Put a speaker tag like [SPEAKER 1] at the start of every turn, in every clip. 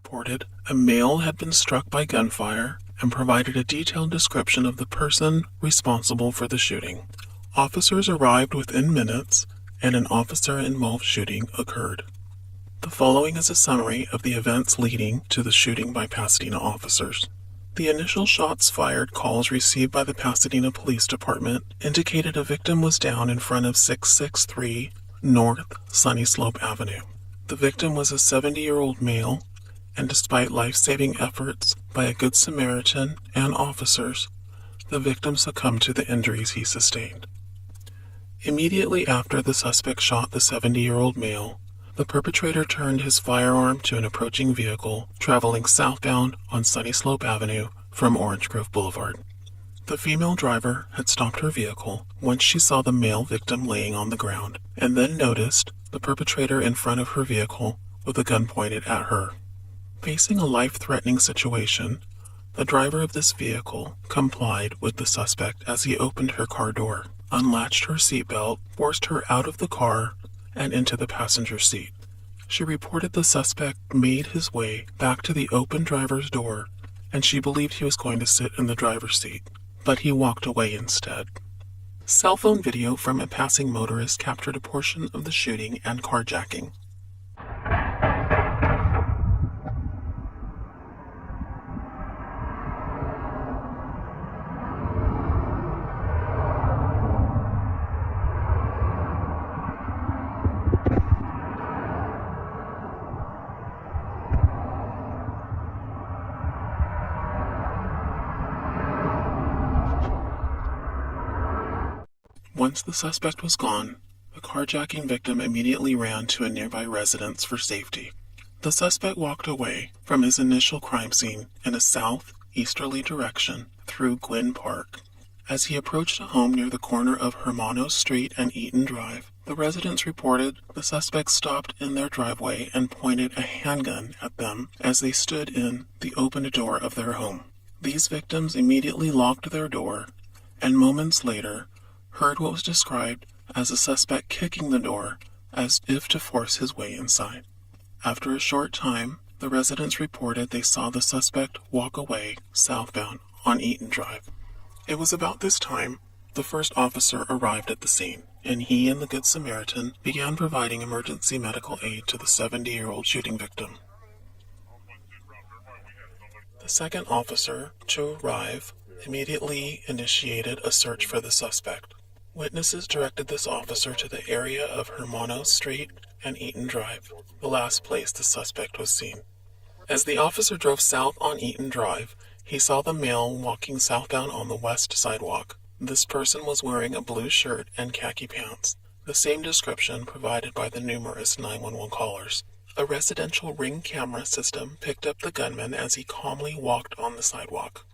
[SPEAKER 1] reported a male had been struck by gunfire and provided a detailed description of the person responsible for the shooting. Officers arrived within minutes, and an officer-involved shooting occurred. The following is a summary of the events leading to the shooting by Pasadena officers. The initial shots fired calls received by the Pasadena Police Department indicated a victim was down in front of 663 North Sunny Slope Avenue. The victim was a 70-year-old male, and despite life-saving efforts by a Good Samaritan and officers, the victim succumbed to the injuries he sustained. Immediately after the suspect shot the 70-year-old male, the perpetrator turned his firearm to an approaching vehicle traveling southbound on Sunny Slope Avenue from Orange Grove Boulevard. The female driver had stopped her vehicle once she saw the male victim laying on the ground, and then noticed the perpetrator in front of her vehicle with a gun pointed at her. Facing a life-threatening situation, the driver of this vehicle complied with the suspect as he opened her car door, unlatched her seatbelt, forced her out of the car, and into the passenger seat. She reported the suspect made his way back to the open driver's door, and she believed he was going to sit in the driver's seat, but he walked away instead. Cell phone video from a passing motorist captured a portion of the shooting and carjacking. Once the suspect was gone, the carjacking victim immediately ran to a nearby residence for safety. The suspect walked away from his initial crime scene in a southeasterly direction through Gwynn Park. As he approached a home near the corner of Hermanos Street and Eaton Drive, the residents reported the suspect stopped in their driveway and pointed a handgun at them as they stood in the opened door of their home. These victims immediately locked their door, and moments later heard what was described as the suspect kicking the door as if to force his way inside. After a short time, the residents reported they saw the suspect walk away southbound on Eaton Drive. It was about this time the first officer arrived at the scene, and he and the Good Samaritan began providing emergency medical aid to the 70-year-old shooting victim. The second officer to arrive immediately initiated a search for the suspect. Witnesses directed this officer to the area of Hermanos Street and Eaton Drive, the last place the suspect was seen. As the officer drove south on Eaton Drive, he saw the male walking southbound on the west sidewalk. This person was wearing a blue shirt and khaki pants, the same description provided by the numerous 911 callers. A residential Ring camera system picked up the gunman as he calmly walked on the sidewalk.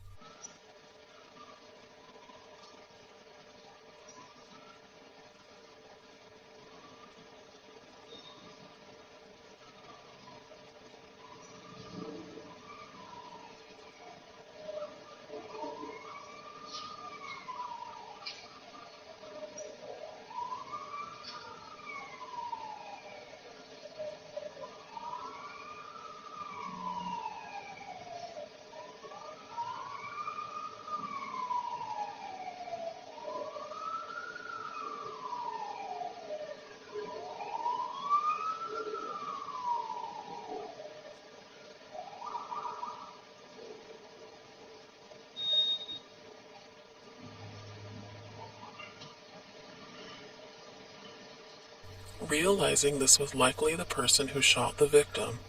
[SPEAKER 1] Realizing this was likely the person who shot the victim,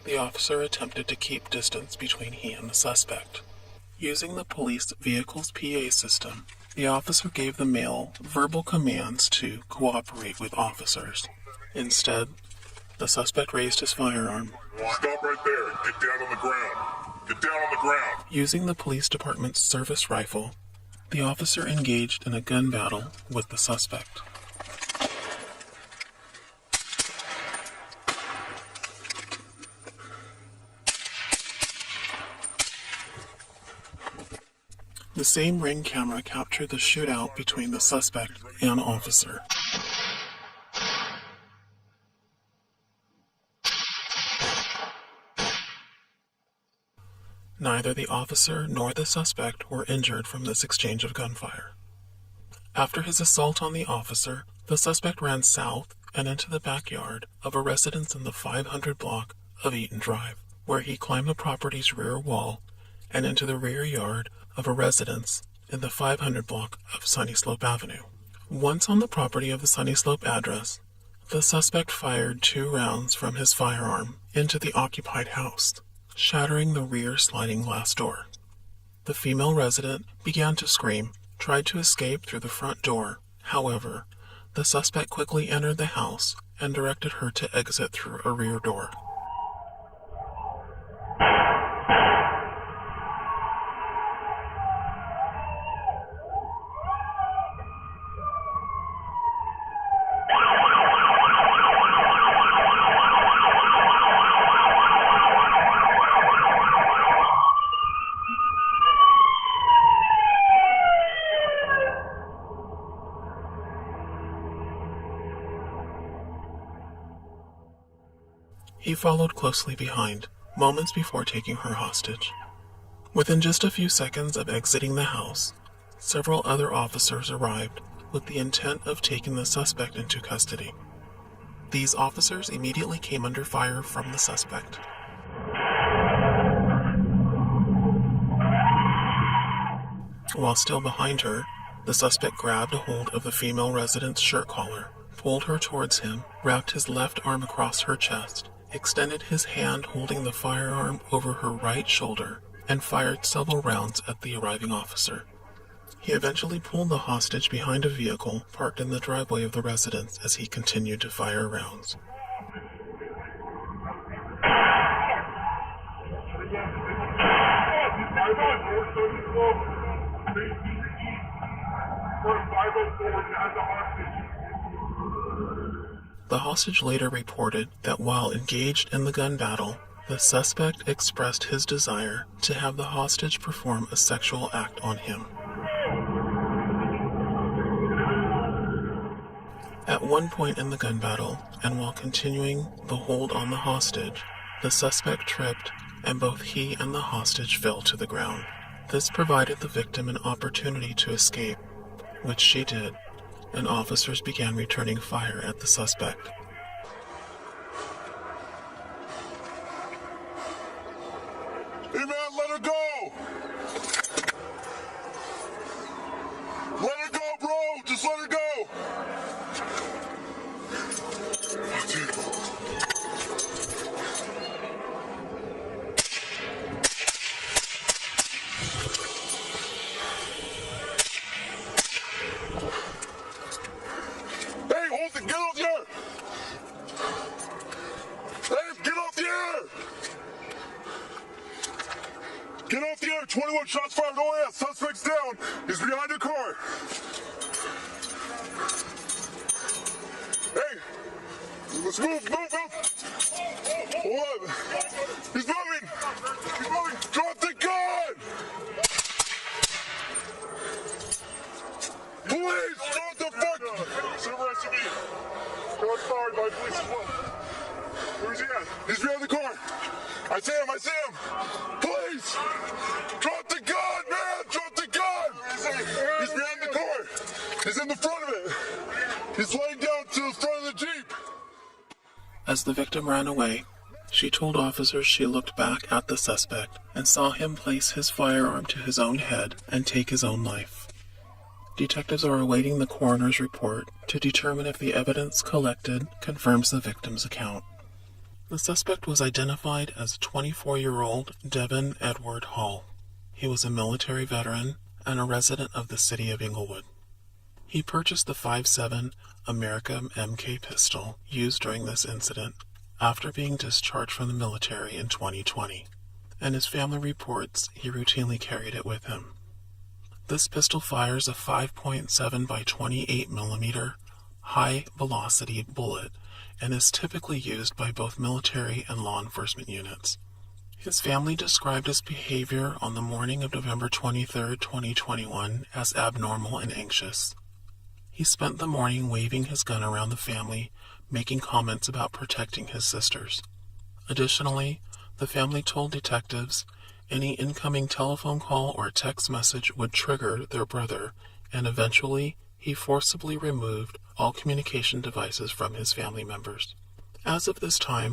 [SPEAKER 1] the officer attempted to keep distance between he and the suspect. Using the police vehicle's PA system, the officer gave the male verbal commands to cooperate with officers. Instead, the suspect raised his firearm.
[SPEAKER 2] Stop right there. Get down on the ground. Get down on the ground.
[SPEAKER 1] Using the police department's service rifle, the officer engaged in a gun battle with the suspect. The same Ring camera captured the shootout between the suspect and officer. Neither the officer nor the suspect were injured from this exchange of gunfire. After his assault on the officer, the suspect ran south and into the backyard of a residence in the 500 block of Eaton Drive, where he climbed the property's rear wall and into the rear yard of a residence in the 500 block of Sunny Slope Avenue. Once on the property of the Sunny Slope address, the suspect fired 2 rounds from his firearm into the occupied house, shattering the rear sliding glass door. The female resident began to scream, tried to escape through the front door. However, the suspect quickly entered the house and directed her to exit through a rear door. He followed closely behind, moments before taking her hostage. Within just a few seconds of exiting the house, several other officers arrived with the intent of taking the suspect into custody. These officers immediately came under fire from the suspect. While still behind her, the suspect grabbed a hold of the female resident's shirt collar, pulled her towards him, wrapped his left arm across her chest, extended his hand holding the firearm over her right shoulder, and fired several rounds at the arriving officer. He eventually pulled the hostage behind a vehicle parked in the driveway of the residence as he continued to fire rounds. The hostage later reported that while engaged in the gun battle, the suspect expressed his desire to have the hostage perform a sexual act on him. At one point in the gun battle, and while continuing the hold on the hostage, the suspect tripped and both he and the hostage fell to the ground. This provided the victim an opportunity to escape, which she did, and officers began returning fire at the suspect.
[SPEAKER 2] Hey man, let her go! Let her go, bro! Just let her go! Hey, hold it! Get off the air! Hey, get off the air! Get off the air! 21 shots fired. Oh yeah, suspect's down. He's behind the car. Hey, let's move. Hold on. He's moving. Drop the gun. Police, drop the fuck. Silver SUV. Got fired by police as well. Where's he at? He's behind the car. I see him. Police! Drop the gun, man! Drop the gun! He's behind the car. He's in the front of it. He's laying down to the front of the Jeep.
[SPEAKER 1] As the victim ran away, she told officers she looked back at the suspect and saw him place his firearm to his own head and take his own life. Detectives are awaiting the coroner's report to determine if the evidence collected confirms the victim's account. The suspect was identified as 24-year-old Devin Edward Hall. He was a military veteran and a resident of the city of Inglewood. He purchased the 5.7 American MK pistol used during this incident after being discharged from the military in 2020, and his family reports he routinely carried it with him. This pistol fires a 5.7 by 28 millimeter high-velocity bullet and is typically used by both military and law enforcement units. His family described his behavior on the morning of November 23, 2021 as abnormal and anxious. He spent the morning waving his gun around the family, making comments about protecting his sisters. Additionally, the family told detectives Any incoming telephone call or text message would trigger their brother, and eventually he forcibly removed all communication devices from his family members. As of this time,